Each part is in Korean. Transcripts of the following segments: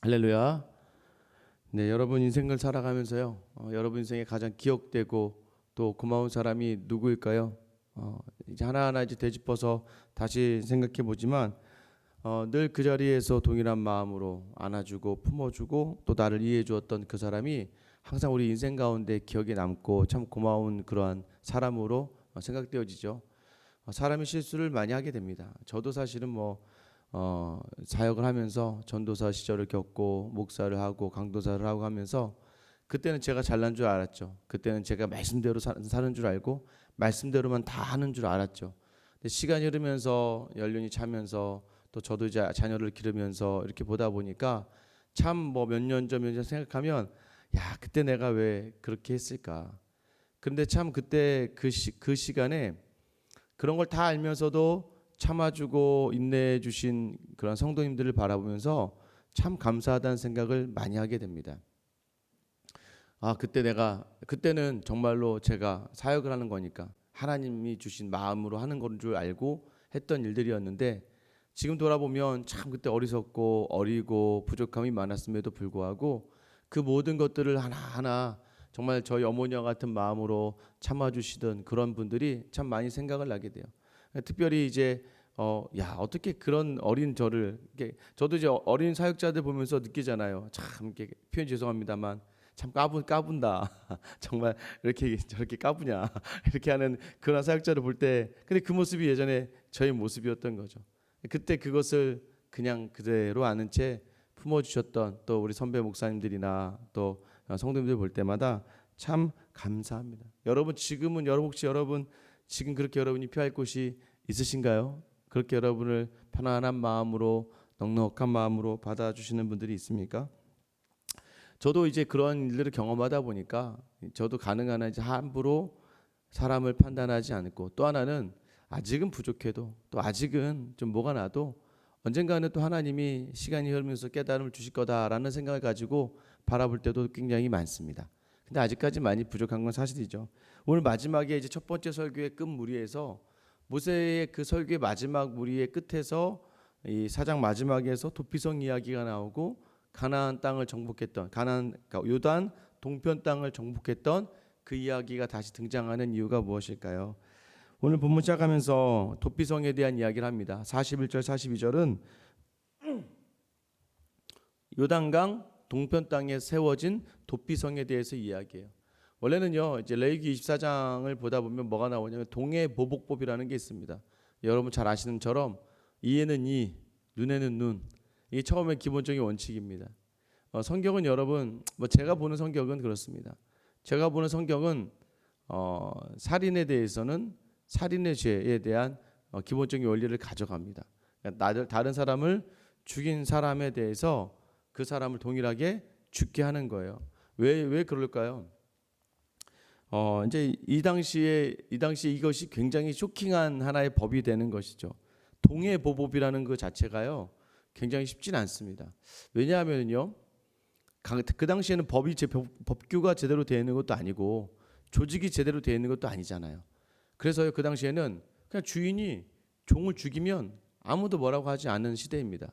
할렐루야. 네, 여러분 인생을 살아가면서요. 여러분 인생에 가장 기억되고 또 고마운 사람이 누구일까요? 이제 하나하나 이제 되짚어서 다시 생각해 보지만 늘 그 자리에서 동일한 마음으로 안아주고 품어주고 또 나를 이해해 주었던 그 사람이 항상 우리 인생 가운데 기억에 남고 참 고마운 그러한 사람으로 생각되어지죠. 사람이 실수를 많이 하게 됩니다. 저도 사실은 사역을 하면서 전도사 시절을 겪고 목사를 하고 강도사를 하고 하면서 그때는 제가 잘난 줄 알았죠. 그때는 제가 말씀대로 사는 줄 알고 말씀대로만 다 하는 줄 알았죠. 근데 시간이 흐르면서 연륜이 차면서 또 저도 이제 자녀를 기르면서 이렇게 보다 보니까 참 몇 년 전 몇 년 생각하면 야 그때 내가 왜 그렇게 했을까. 그런데 참 그때 그 시간에 그런 걸 다 알면서도 참아주고 인내해 주신 그런 성도님들을 바라보면서 참 감사하다는 생각을 많이 하게 됩니다. 그때는 정말로 제가 사역을 하는 거니까 하나님이 주신 마음으로 하는 건 줄 알고 했던 일들이었는데 지금 돌아보면 참 그때 어리석고 어리고 부족함이 많았음에도 불구하고 그 모든 것들을 하나하나 정말 저희 어머니와 같은 마음으로 참아주시던 그런 분들이 참 많이 생각을 나게 돼요. 특별히 이제 어떻게 그런 어린 저도 이제 어린 사역자들 보면서 느끼잖아요. 참 이렇게 표현 죄송합니다만 참 까분다. 정말 이렇게 저렇게 까부냐 이렇게 하는 그런 사역자를 볼 때 근데 그 모습이 예전에 저의 모습이었던 거죠. 그때 그것을 그냥 그대로 아는 채 품어주셨던 또 우리 선배 목사님들이나 또 성도님들 볼 때마다 참 감사합니다. 여러분 지금 그렇게 여러분이 피할 곳이 있으신가요? 그렇게 여러분을 편안한 마음으로 넉넉한 마음으로 받아주시는 분들이 있습니까? 저도 이제 그런 일들을 경험하다 보니까 저도 가능한 한 이제 함부로 사람을 판단하지 않고 또 하나는 아직은 부족해도 또 아직은 좀 뭐가 나도 언젠가는 또 하나님이 시간이 흐르면서 깨달음을 주실 거다라는 생각을 가지고 바라볼 때도 굉장히 많습니다. 근데 아직까지 많이 부족한 건 사실이죠. 오늘 마지막에 이제 첫 번째 설교의 끝 무리에서 모세의 그 설교의 마지막 무리의 끝에서 이 사장 마지막에서 도피성 이야기가 나오고 가나안 땅을 정복했던 그러니까 요단 동편 땅을 정복했던 그 이야기가 다시 등장하는 이유가 무엇일까요? 오늘 본문 시작하면서 도피성에 대한 이야기를 합니다. 41절 42절은 요단강 동편 땅에 세워진 도피성에 대해서 이야기해요. 원래는요 이제 레위기 24장을 보다 보면 뭐가 나오냐면 동해보복법이라는 게 있습니다. 여러분 잘 아시는 처럼 이에는 이, 눈에는 눈. 이게 처음에 기본적인 원칙입니다. 성경은 여러분 제가 보는 성경은 그렇습니다. 제가 보는 성경은 살인에 대해서는 살인의 죄에 대한 기본적인 원리를 가져갑니다. 그러니까 다른 사람을 죽인 사람에 대해서 그 사람을 동일하게 죽게 하는 거예요. 왜 그럴까요? 이제 이 당시에 이것이 굉장히 쇼킹한 하나의 법이 되는 것이죠. 동해보복이라는 그 자체가요 굉장히 쉽지는 않습니다. 왜냐하면요 그 당시에는 법규가 제대로 되어 있는 것도 아니고 조직이 제대로 되어 있는 것도 아니잖아요. 그래서 그 당시에는 그냥 주인이 종을 죽이면 아무도 뭐라고 하지 않는 시대입니다.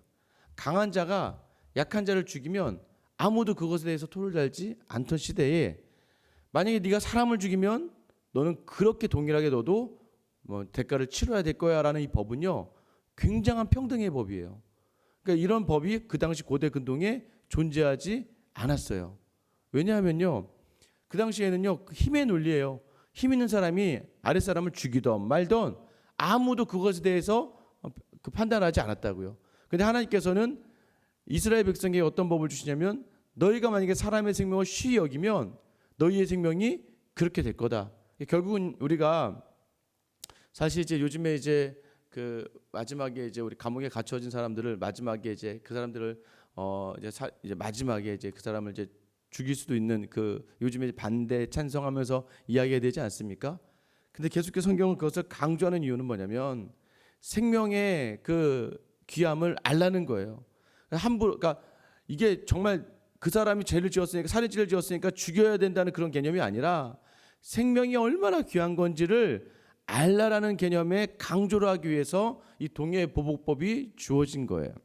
강한 자가 약한 자를 죽이면 아무도 그것에 대해서 토를 달지 않던 시대에 만약에 네가 사람을 죽이면 너는 그렇게 동일하게 너도 대가를 치러야 될 거야라는 이 법은요 굉장한 평등의 법이에요. 그러니까 이런 법이 그 당시 고대 근동에 존재하지 않았어요. 왜냐하면요 그 당시에는요 힘의 논리예요. 힘 있는 사람이 아랫사람을 죽이던 말던 아무도 그것에 대해서 판단하지 않았다고요. 그런데 하나님께서는 이스라엘 백성에게 어떤 법을 주시냐면 너희가 만약에 사람의 생명을 쉬이 여기면 너희의 생명이 그렇게 될 거다. 결국은 우리가 사실 이제 요즘에 이제 그 마지막에 이제 우리 감옥에 갇혀진 사람들을 마지막에 이제 그 사람들을 이제 마지막에 이제 그 사람을 이제 죽일 수도 있는 그 요즘에 반대 찬성하면서 이야기가 되지 않습니까? 근데 계속해서 성경은 그것을 강조하는 이유는 뭐냐면 생명의 그 귀함을 알라는 거예요. 그러니까 이게 정말 그 사람이 죄를 지었으니까 살인죄를 지었으니까 죽여야 된다는 그런 개념이 아니라 생명이 얼마나 귀한 건지를 알라라는 개념에 강조를 하기 위해서 이 동해보복법이 주어진 거예요.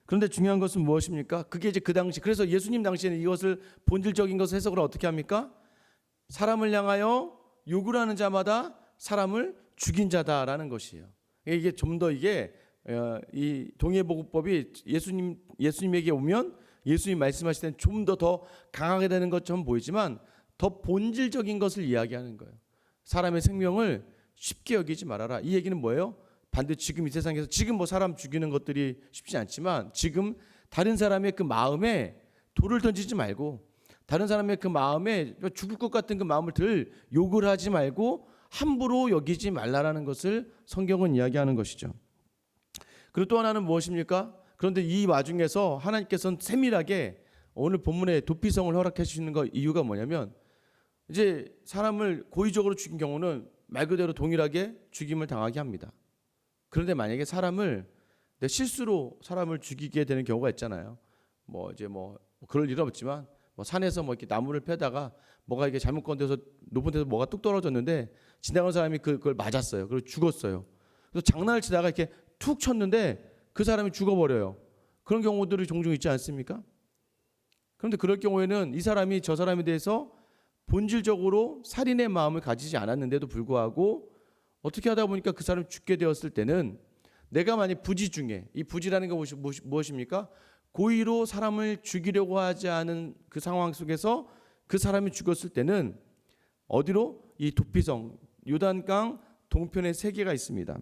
그런데 중요한 것은 무엇입니까? 그게 이제 그 당시, 그래서 예수님 당시에는 이것을 본질적인 것을 해석을 어떻게 합니까? 사람을 향하여 욕을 하는 자마다 사람을 죽인 자다라는 것이에요. 이게 좀 더 이게 이 동해보급법이 예수님에게 오면 예수님 말씀하실 때는 좀 더 강하게 되는 것처럼 보이지만 더 본질적인 것을 이야기하는 거예요. 사람의 생명을 쉽게 여기지 말아라. 이 얘기는 뭐예요? 반드시 지금 이 세상에서 지금 뭐 사람 죽이는 것들이 쉽지 않지만 지금 다른 사람의 그 마음에 돌을 던지지 말고 다른 사람의 그 마음에 죽을 것 같은 그 마음을 들 욕을 하지 말고 함부로 여기지 말라라는 것을 성경은 이야기하는 것이죠. 그리고 또 하나는 무엇입니까? 그런데 이 와중에서 하나님께서는 세밀하게 오늘 본문에 도피성을 허락해 주시는 거 이유가 뭐냐면 이제 사람을 고의적으로 죽인 경우는 말 그대로 동일하게 죽임을 당하게 합니다. 그런데 만약에 사람을 내 실수로 사람을 죽이게 되는 경우가 있잖아요. 뭐 이제 뭐 그럴 일은 없지만 뭐 산에서 뭐 이렇게 나무를 패다가 뭐가 이게 잘못 건드려서 높은 데서 뭐가 뚝 떨어졌는데 지나가는 사람이 그걸 맞았어요. 그리고 죽었어요. 그래서 장난을 치다가 이렇게 툭 쳤는데 그 사람이 죽어버려요. 그런 경우들이 종종 있지 않습니까? 그런데 그럴 경우에는 이 사람이 저 사람에 대해서 본질적으로 살인의 마음을 가지지 않았는데도 불구하고 어떻게 하다 보니까 그 사람이 죽게 되었을 때는 내가 만약 부지 중에 이 부지라는 게 무엇입니까? 고의로 사람을 죽이려고 하지 않은 그 상황 속에서 그 사람이 죽었을 때는 어디로? 이 도피성 요단강 동편에 세 개가 있습니다.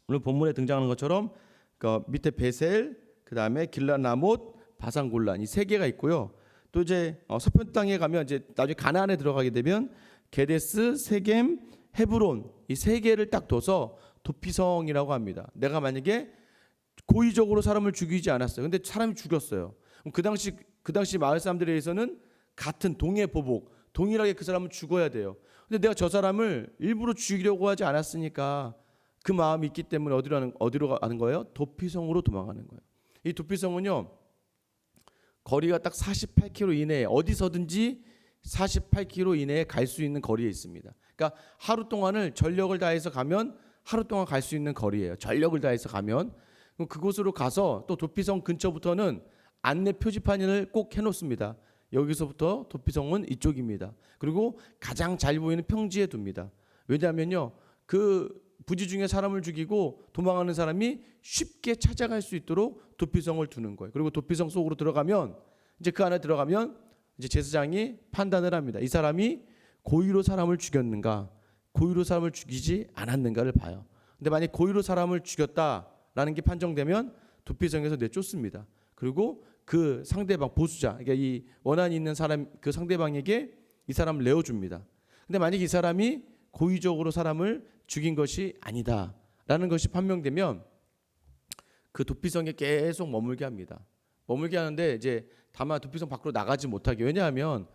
오늘 본문에 등장하는 것처럼 그 밑에 베셀, 그 다음에 길라나못, 바산골란 이 세 개가 있고요. 또 이제 서편 땅에 가면 이제 나중에 가나안에 들어가게 되면 게데스, 세겜, 헤브론 이 세 개를 딱 둬서 도피성이라고 합니다. 내가 만약에 고의적으로 사람을 죽이지 않았어요. 근데 사람이 죽였어요. 그럼 그 당시 마을 사람들에 의해서는 같은 동해 보복, 동일하게 그 사람은 죽어야 돼요. 근데 내가 저 사람을 일부러 죽이려고 하지 않았으니까 그 마음이 있기 때문에 어디로 가는 거예요? 도피성으로 도망가는 거예요. 이 도피성은요 거리가 딱 48km 이내에 어디서든지 48km 이내에 갈 수 있는 거리에 있습니다. 그러니까 하루 동안을 전력을 다해서 가면 하루 동안 갈 수 있는 거리예요. 전력을 다해서 가면 그곳으로 가서 또 도피성 근처부터는 안내 표지판을 꼭 해놓습니다. 여기서부터 도피성은 이쪽입니다. 그리고 가장 잘 보이는 평지에 둡니다. 왜냐하면요 그 부지 중에 사람을 죽이고 도망가는 사람이 쉽게 찾아갈 수 있도록 도피성을 두는 거예요. 그리고 도피성 속으로 들어가면 이제 그 안에 들어가면 이제 제사장이 판단을 합니다. 이 사람이 고의로 사람을 죽였는가, 고의로 사람을 죽이지 않았는가를 봐요. 근데 만약 고의로 사람을 죽였다라는 게 판정되면 도피성에서 내쫓습니다. 그리고 그 상대방 보수자, 그러니까 이 원한이 있는 사람 그 상대방에게 이 사람을 내어줍니다. 근데 만약 이 사람이 고의적으로 사람을 죽인 것이 아니다라는 것이 판명되면 그 도피성에 계속 머물게 합니다. 머물게 하는데 이제 다만 도피성 밖으로 나가지 못하게. 왜냐하면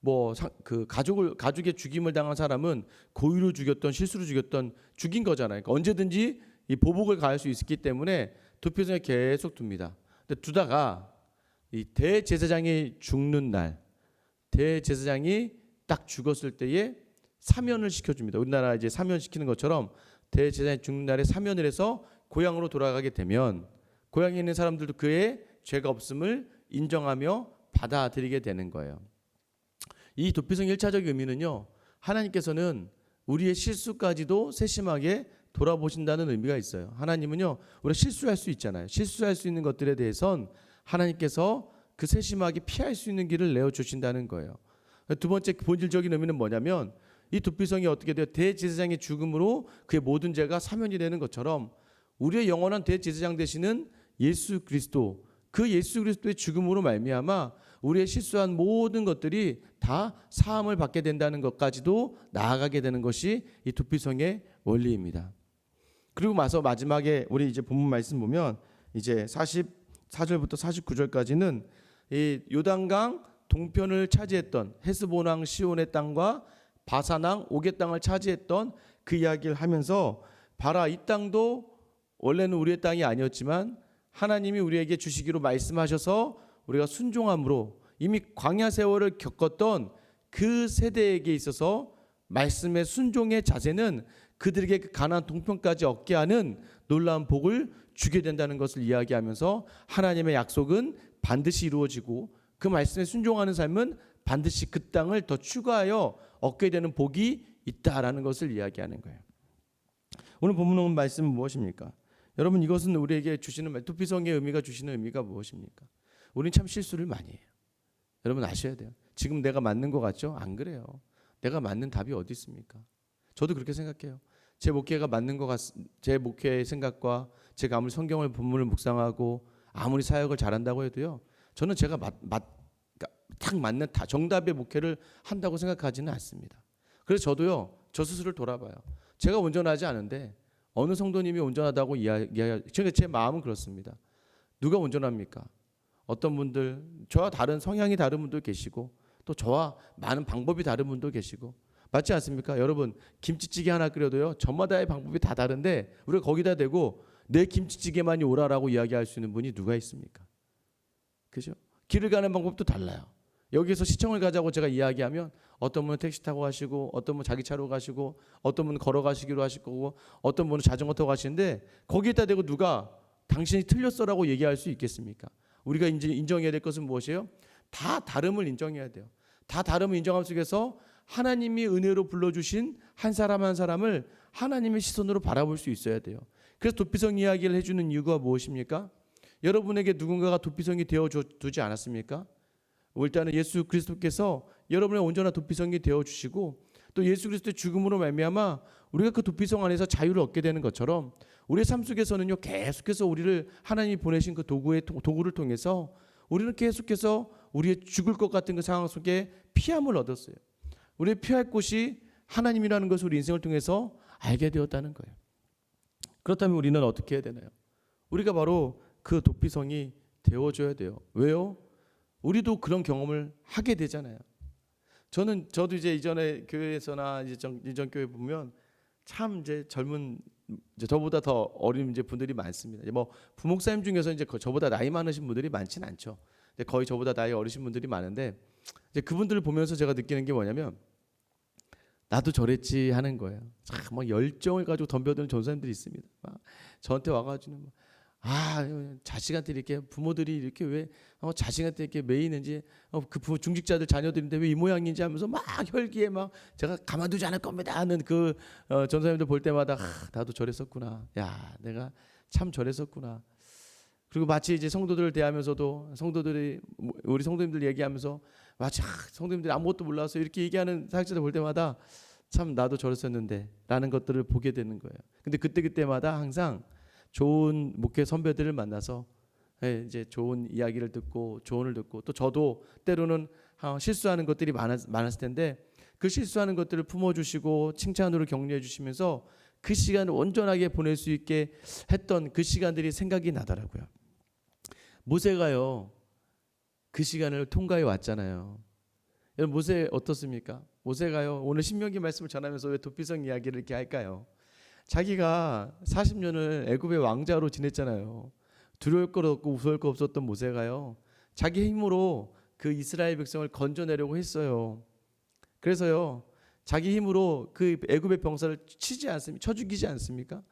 뭐 그 가족의 죽임을 당한 사람은 고의로 죽였던 실수로 죽였던 죽인 거잖아요. 그러니까 언제든지 이 보복을 가할 수 있기 때문에 도피성에 계속 둡니다. 근데 두다가 이 대제사장이 죽는 날, 대제사장이 딱 죽었을 때에 사면을 시켜줍니다. 우리나라 이제 사면시키는 것처럼 대제사장이 죽는 날에 사면을 해서 고향으로 돌아가게 되면 고향에 있는 사람들도 그의 죄가 없음을 인정하며 받아들이게 되는 거예요. 이 도피성의 1차적 의미는요. 하나님께서는 우리의 실수까지도 세심하게 돌아보신다는 의미가 있어요. 하나님은요. 우리가 실수할 수 있잖아요. 실수할 수 있는 것들에 대해선 하나님께서 그 세심하게 피할 수 있는 길을 내어주신다는 거예요. 두 번째 본질적인 의미는 뭐냐면 이 도피성이 어떻게 돼요? 대제사장의 죽음으로 그의 모든 죄가 사면이 되는 것처럼 우리의 영원한 대제사장 되시는 예수 그리스도, 그 예수 그리스도의 죽음으로 말미암아 우리의 실수한 모든 것들이 다 사함을 받게 된다는 것까지도 나아가게 되는 것이 이 도피성의 원리입니다. 그리고 마지막에 우리 이제 본문 말씀 보면 이제 44절부터 49절까지는 이 요단강 동편을 차지했던 헤스본 왕 시온의 땅과 바산 왕 옥의 땅을 차지했던 그 이야기를 하면서 봐라 이 땅도 원래는 우리의 땅이 아니었지만 하나님이 우리에게 주시기로 말씀하셔서 우리가 순종함으로 이미 광야 세월을 겪었던 그 세대에게 있어서 말씀의 순종의 자세는 그들에게 그 가나안 동편까지 얻게 하는 놀라운 복을 주게 된다는 것을 이야기하면서 하나님의 약속은 반드시 이루어지고 그 말씀에 순종하는 삶은 반드시 그 땅을 더 추가하여 얻게 되는 복이 있다라는 것을 이야기하는 거예요. 오늘 본문 말씀은 무엇입니까? 여러분, 이것은 우리에게 주시는 도피성의 의미가 주시는 의미가 무엇입니까? 우리는 참 실수를 많이 해요. 여러분 아셔야 돼요. 지금 내가 맞는 것 같죠? 안 그래요. 내가 맞는 답이 어디 있습니까? 저도 그렇게 생각해요. 제 목회가 맞는 것 제 목회의 생각과 제가 아무리 성경을 본문을 묵상하고 아무리 사역을 잘한다고 해도요, 저는 제가 딱 맞는 정답의 목회를 한다고 생각하지는 않습니다. 그래서 저도요, 저 스스로를 돌아봐요. 제가 온전하지 않은데 어느 성도님이 온전하다고 이야기해요. 제 마음은 그렇습니다. 누가 온전합니까? 어떤 분들, 저와 다른 성향이 다른 분도 계시고 또 저와 많은 방법이 다른 분도 계시고, 맞지 않습니까? 여러분, 김치찌개 하나 끓여도요, 저마다의 방법이 다 다른데 우리가 거기다 대고 내 김치찌개만이 옳아라고 이야기할 수 있는 분이 누가 있습니까? 그죠? 길을 가는 방법도 달라요. 여기서 시청을 가자고 제가 이야기하면 어떤 분은 택시 타고 가시고, 어떤 분은 자기 차로 가시고, 어떤 분은 걸어가시기로 하실 거고, 어떤 분은 자전거 타고 가시는데 거기에다 대고 누가 당신이 틀렸어라고 얘기할 수 있겠습니까? 우리가 이제 인정해야 될 것은 무엇이에요? 다 다름을 인정해야 돼요. 다 다름을 인정함 속에서 하나님이 은혜로 불러주신 한 사람 한 사람을 하나님의 시선으로 바라볼 수 있어야 돼요. 그래서 도피성 이야기를 해주는 이유가 무엇입니까? 여러분에게 누군가가 도피성이 되어두지 않았습니까? 일단은 예수 그리스도께서 여러분의 온전한 도피성이 되어주시고, 또 예수 그리스도의 죽음으로 말미암아 우리가 그 도피성 안에서 자유를 얻게 되는 것처럼 우리의 삶 속에서는요, 계속해서 우리를 하나님이 보내신 그 도구를 통해서 우리는 계속해서 우리의 죽을 것 같은 그 상황 속에 피함을 얻었어요. 우리의 피할 곳이 하나님이라는 것을 우리 인생을 통해서 알게 되었다는 거예요. 그렇다면 우리는 어떻게 해야 되나요? 우리가 바로 그 도피성이 되어줘야 돼요. 왜요? 우리도 그런 경험을 하게 되잖아요. 저도 이제 이전에 교회에서나 이전 교회 보면 참 이제 저보다 더 어린 이제 분들이 많습니다. 이제 뭐 부목사님 중에서 이제 저보다 나이 많으신 분들이 많지는 않죠. 거의 저보다 나이 어리신 분들이 많은데, 이제 그분들을 보면서 제가 느끼는 게 뭐냐면, 나도 저랬지 하는 거예요. 참 막 열정을 가지고 덤벼드는 전사님들이 있습니다. 막 저한테 와가지고 자식한테 이렇게 부모들이 이렇게 왜 자식한테 이렇게 매이는지, 그 중직자들 자녀들인데 왜 이 모양인지 하면서 막 혈기에 막 제가 가만두지 않을 겁니다 하는 그 전사님들 볼 때마다 나도 저랬었구나. 야, 내가 참 저랬었구나. 그리고 마치 이제 성도들을 대하면서도 우리 성도님들 얘기하면서 마치 성도님들이 아무것도 몰라서 이렇게 얘기하는 사역자들 볼 때마다 참 나도 저랬었는데 라는 것들을 보게 되는 거예요. 근데 그때마다 항상 좋은 목회 선배들을 만나서 이제 좋은 이야기를 듣고 조언을 듣고, 또 저도 때로는 실수하는 것들이 많았을 텐데 그 실수하는 것들을 품어주시고 칭찬으로 격려해 주시면서 그 시간을 온전하게 보낼 수 있게 했던 그 시간들이 생각이 나더라고요. 모세가요, 그 시간을 통과해 왔잖아요. 여러분, 모세 어떻습니까? 모세가요, 오늘 신명기 말씀을 전하면서 왜 도피성 이야기를 이렇게 할까요? 자기가 40년을 애굽의 왕자로 지냈잖아요. 두려울 것 없고 무서울 것 없었던 모세가요, 자기 힘으로 그 이스라엘 백성을 건져내려고 했어요. 그래서요, 자기 힘으로 그 애굽의 병사를 쳐 죽이지 않습니까?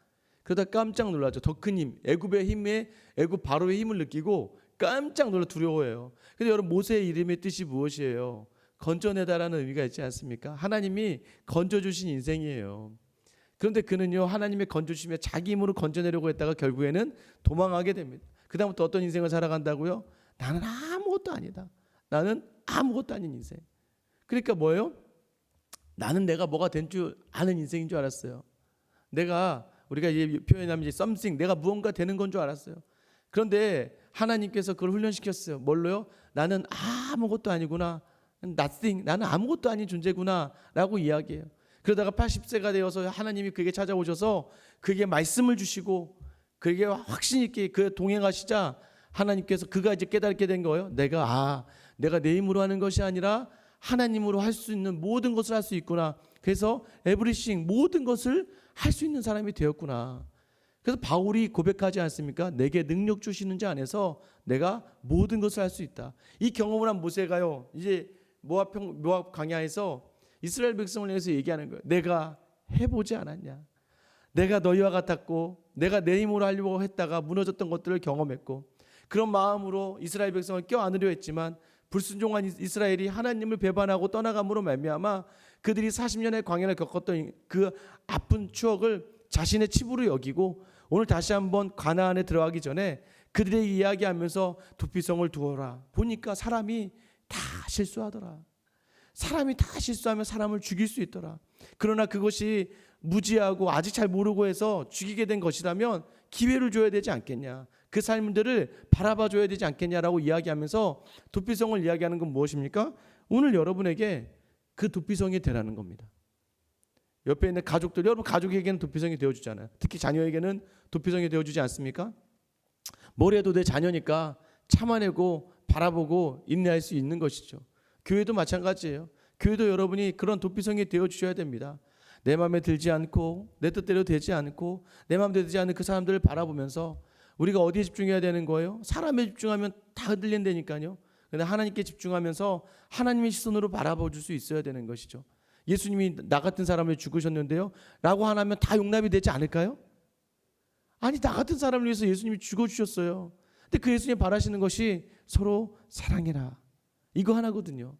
그러다 깜짝 놀라죠. 더 큰 힘, 애굽 바로의 힘을 느끼고 깜짝 놀라 두려워해요. 근데 여러분, 모세의 이름의 뜻이 무엇이에요? 건져내다라는 의미가 있지 않습니까? 하나님이 건져주신 인생이에요. 그런데 그는요, 하나님의 건져주시며 자기 힘으로 건져내려고 했다가 결국에는 도망하게 됩니다. 그 다음부터 어떤 인생을 살아간다고요? 나는 아무것도 아니다. 나는 아무것도 아닌 인생. 그러니까 뭐예요? 나는 내가 뭐가 된 줄 아는 인생인 줄 알았어요. 우리가 표현하면 something, 내가 무언가 되는 건 줄 알았어요. 그런데 하나님께서 그걸 훈련시켰어요. 뭘로요? 나는 아무것도 아니구나. nothing, 나는 아무것도 아닌 존재구나 라고 이야기해요. 그러다가 80세가 되어서 하나님이 그에게 찾아오셔서 그에게 말씀을 주시고 그에게 확신 있게 그 동행하시자 하나님께서 그가 이제 깨닫게 된 거예요. 내가 내 힘으로 하는 것이 아니라 하나님으로 할 수 있는 모든 것을 할 수 있구나. 그래서 에브리싱, 모든 것을 할 수 있는 사람이 되었구나. 그래서 바울이 고백하지 않습니까? 내게 능력 주시는 자 안에서 내가 모든 것을 할 수 있다. 이 경험을 한 모세가요, 이제 모압 광야에서 이스라엘 백성을 위해서 얘기하는 거예요. 내가 해보지 않았냐? 내가 너희와 같았고 내가 내 힘으로 하려고 했다가 무너졌던 것들을 경험했고 그런 마음으로 이스라엘 백성을 껴안으려 했지만 불순종한 이스라엘이 하나님을 배반하고 떠나감으로 말미암아 그들이 40년의 광야를 겪었던 그 아픈 추억을 자신의 치부로 여기고 오늘 다시 한번 가나안에 들어가기 전에 그들에게 이야기하면서 도피성을 두어라. 보니까 사람이 다 실수하더라. 사람이 다 실수하면 사람을 죽일 수 있더라. 그러나 그것이 무지하고 아직 잘 모르고 해서 죽이게 된 것이라면 기회를 줘야 되지 않겠냐. 그 삶들을 바라봐 줘야 되지 않겠냐라고 이야기하면서 도피성을 이야기하는 건 무엇입니까? 오늘 여러분에게 그 도피성이 되라는 겁니다. 옆에 있는 가족들, 여러분 가족에게는 도피성이 되어주잖아요. 특히 자녀에게는 도피성이 되어주지 않습니까? 뭘 해도 내 자녀니까 참아내고 바라보고 인내할 수 있는 것이죠. 교회도 마찬가지예요. 교회도 여러분이 그런 도피성이 되어주셔야 됩니다. 내 마음에 들지 않고 내 뜻대로 되지 않고 내 마음대로 되지 않는 그 사람들을 바라보면서 우리가 어디에 집중해야 되는 거예요? 사람에 집중하면 다 흔들린다니까요. 그런데 하나님께 집중하면서 하나님의 시선으로 바라봐 줄 수 있어야 되는 것이죠. 예수님이 나 같은 사람을 죽으셨는데요 라고 하면 다 용납이 되지 않을까요? 아니 나 같은 사람을 위해서 예수님이 죽어주셨어요. 근데 그 예수님이 바라시는 것이 서로 사랑해라 이거 하나거든요.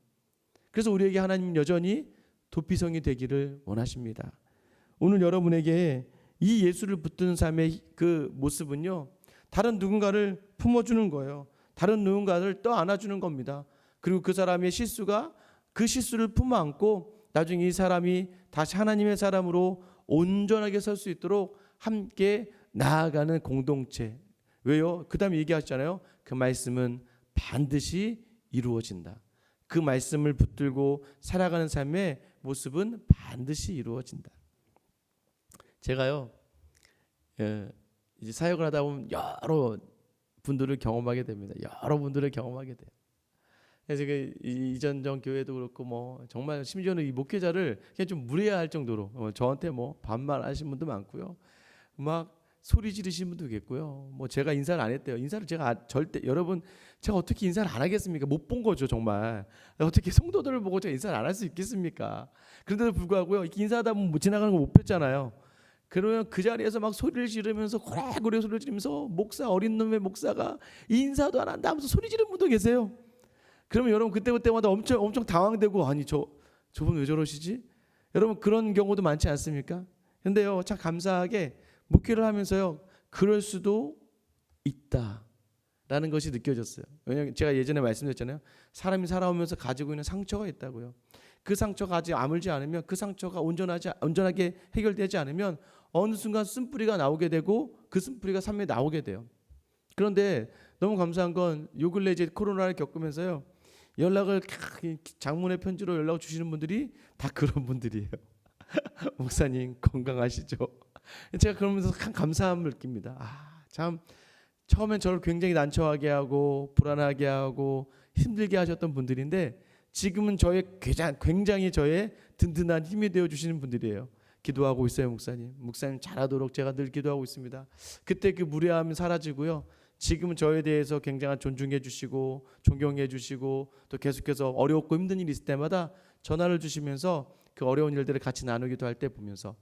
그래서 우리에게 하나님은 여전히 도피성이 되기를 원하십니다. 오늘 여러분에게 이 예수를 붙드는 삶의 그 모습은요 다른 누군가를 품어주는 거예요. 다른 누군가를 떠안아주는 겁니다. 그리고 그 사람의 실수가 그 실수를 품어안고 나중에 이 사람이 다시 하나님의 사람으로 온전하게 설 수 있도록 함께 나아가는 공동체. 왜요? 그 다음에 얘기하셨잖아요. 그 말씀은 반드시 이루어진다. 그 말씀을 붙들고 살아가는 삶의 모습은 반드시 이루어진다. 제가요 이제 사역을 하다 보면 여러 분들을 경험하게 됩니다. 여러 분들을 경험하게 돼요. 그래서 이전전 교회도 그렇고 뭐 정말 심지어는 이 목회자를 그냥 좀 무례할 정도로 저한테 뭐 반말하신 분도 많고요. 막 소리 지르신 분도 계시고요. 뭐 제가 인사를 안 했대요. 인사를 제가 절대 여러분 제가 어떻게 인사를 안 하겠습니까? 못 본 거죠 정말. 어떻게 성도들을 보고 제가 인사를 안 할 수 있겠습니까? 그런데도 불구하고요 인사하다 보면 지나가는 거 못 뵀잖아요. 그러면 그 자리에서 막 소리를 지르면서 고래고래 소리를 지르면서 목사 어린 놈의 목사가 인사도 안 한다 하면서 소리 지르는 분도 계세요. 그러면 여러분 그때마다 엄청 당황되고 아니 저분 왜 저러시지? 여러분 그런 경우도 많지 않습니까? 근데요 참 감사하게 목회를 하면서요 그럴 수도 있다라는 것이 느껴졌어요. 왜냐하면 제가 예전에 말씀드렸잖아요. 사람이 살아오면서 가지고 있는 상처가 있다고요. 그 상처가 아직 아물지 않으면 그 상처가 온전하게 해결되지 않으면 어느 순간 쓴뿌리가 나오게 되고 그 쓴뿌리가 삶에 나오게 돼요. 그런데 너무 감사한 건 요 근래 이제 코로나를 겪으면서요 연락을 장문의 편지로 연락을 주시는 분들이 다 그런 분들이에요. 목사님 건강하시죠? 제가 그러면서 참 감사함을 느낍니다. 참 처음엔 저를 굉장히 난처하게 하고 불안하게 하고 힘들게 하셨던 분들인데 지금은 굉장히 저의 든든한 힘이 되어 주시는 분들이에요. 기도하고 있어요, 목사님. 목사님 잘하도록 제가 늘 기도하고 있습니다. 그때 그 무례함이 사라지고요. 지금은 저에 대해서 굉장한 존중해 주시고 존경해 주시고 또 계속해서 어렵고 힘든 일이 있을 때마다 전화를 주시면서 그 어려운 일들을 같이 나누기도 할 때 보면서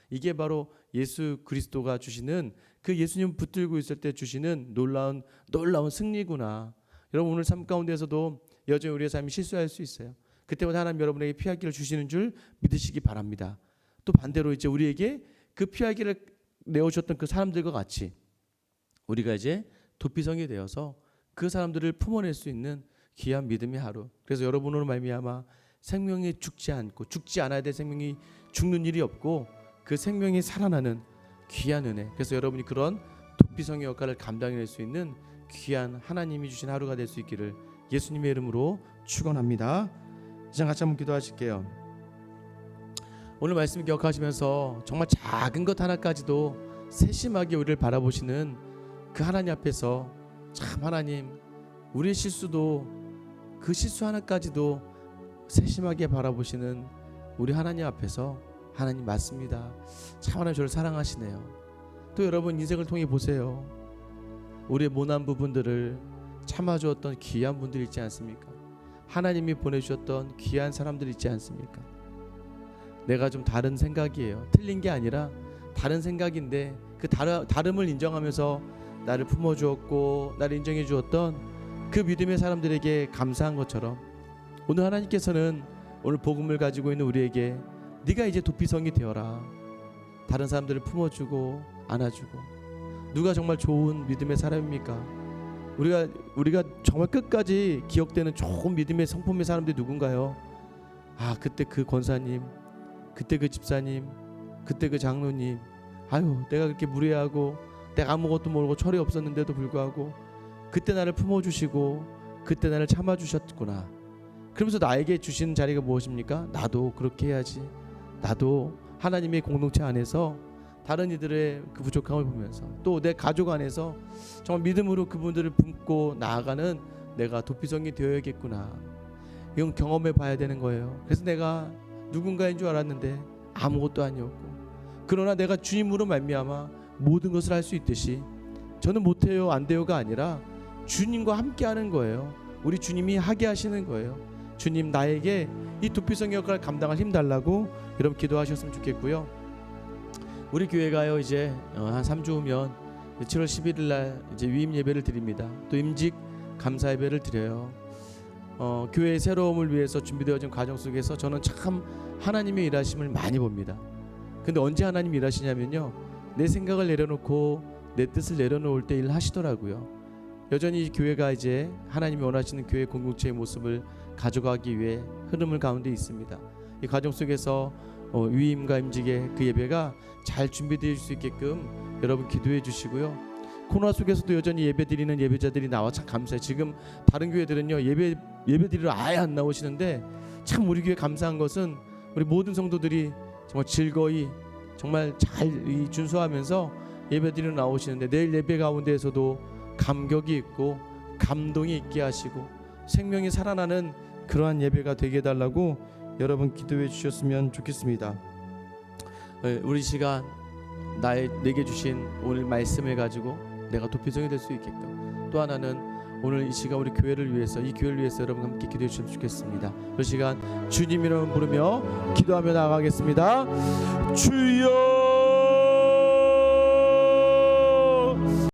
이게 바로 예수 그리스도가 주시는 그 예수님 붙들고 있을 때 주시는 놀라운 승리구나. 여러분 오늘 삶 가운데서도 여전히 우리의 삶이 실수할 수 있어요. 그때마다 하나님 여러분에게 피하기를 주시는 줄 믿으시기 바랍니다. 또 반대로 이제 우리에게 그 피하기를 내어주셨던 그 사람들과 같이 우리가 이제 도피성이 되어서 그 사람들을 품어낼 수 있는 귀한 믿음의 하루. 그래서 여러분으로 말미암아 생명이 죽지 않고 죽지 않아야 될 생명이 죽는 일이 없고 그 생명이 살아나는 귀한 은혜. 그래서 여러분이 그런 도피성의 역할을 감당해낼 수 있는 귀한 하나님이 주신 하루가 될 수 있기를 예수님의 이름으로 축원합니다. 이제 같이 한번 기도하실게요. 오늘 말씀 기억하시면서 정말 작은 것 하나까지도 세심하게 우리를 바라보시는 그 하나님 앞에서 참 하나님 우리의 실수도 그 실수 하나까지도 세심하게 바라보시는 우리 하나님 앞에서 하나님 맞습니다. 참 하나님 저를 사랑하시네요. 또 여러분 인생을 통해 보세요. 우리의 모난 부분들을 참아주었던 귀한 분들 있지 않습니까? 하나님이 보내주셨던 귀한 사람들 있지 않습니까? 내가 좀 다른 생각이에요. 틀린 게 아니라 다른 생각인데 그 다름을 인정하면서 나를 품어주었고 나를 인정해 주었던 그 믿음의 사람들에게 감사한 것처럼 오늘 하나님께서는 오늘 복음을 가지고 있는 우리에게 네가 이제 도피성이 되어라. 다른 사람들을 품어주고 안아주고. 누가 정말 좋은 믿음의 사람입니까? 우리가 정말 끝까지 기억되는 좋은 믿음의 성품의 사람들이 누군가요? 그때 그 권사님, 그때 그 집사님, 그때 그 장로님. 내가 그렇게 무례하고 내가 아무것도 모르고 철이 없었는데도 불구하고 그때 나를 품어주시고 그때 나를 참아주셨구나. 그러면서 나에게 주시는 자리가 무엇입니까? 나도 그렇게 해야지. 나도 하나님의 공동체 안에서 다른 이들의 그 부족함을 보면서 또 내 가족 안에서 정말 믿음으로 그분들을 품고 나아가는 내가 도피성이 되어야겠구나. 이건 경험해 봐야 되는 거예요. 그래서 내가 누군가인 줄 알았는데 아무것도 아니었고, 그러나 내가 주님으로 말미암아 모든 것을 할 수 있듯이 저는 못해요 안 돼요가 아니라 주님과 함께 하는 거예요. 우리 주님이 하게 하시는 거예요. 주님 나에게 이 도피성 역할을 감당할 힘 달라고 여러분 기도하셨으면 좋겠고요. 우리 교회가요 이제 한 3주 후면 7월 11일 날 이제 위임 예배를 드립니다. 또 임직 감사 예배를 드려요. 교회의 새로움을 위해서 준비되어진 과정 속에서 저는 참 하나님의 일하심을 많이 봅니다. 근데 언제 하나님이 일하시냐면요, 내 생각을 내려놓고 내 뜻을 내려놓을 때 일하시더라고요. 여전히 이 교회가 이제 하나님이 원하시는 교회 공동체의 모습을 가져가기 위해 흐름을 가운데 있습니다. 이 과정 속에서 위임과 임직의 그 예배가 잘 준비되어 수 있게끔 여러분 기도해 주시고요. 코로나 속에서도 여전히 예배드리는 예배자들이 나와 참 감사해요. 지금 다른 교회들은요 예배드리러 아예 안 나오시는데 참 우리 교회 감사한 것은 우리 모든 성도들이 정말 즐거이 정말 잘 준수하면서 예배드리러 나오시는데 내일 예배 가운데에서도 감격이 있고 감동이 있게 하시고 생명이 살아나는 그러한 예배가 되게 해달라고 여러분 기도해 주셨으면 좋겠습니다. 우리 시간 내게 주신 오늘 말씀을 가지고 내가 도피성이 될 수 있게끔, 또 하나는 오늘 이 시간 우리 교회를 위해서, 이 교회를 위해서 여러분 함께 기도해 주시면 좋겠습니다. 이 시간 주님 이름 부르며 기도하며 나아가겠습니다. 주여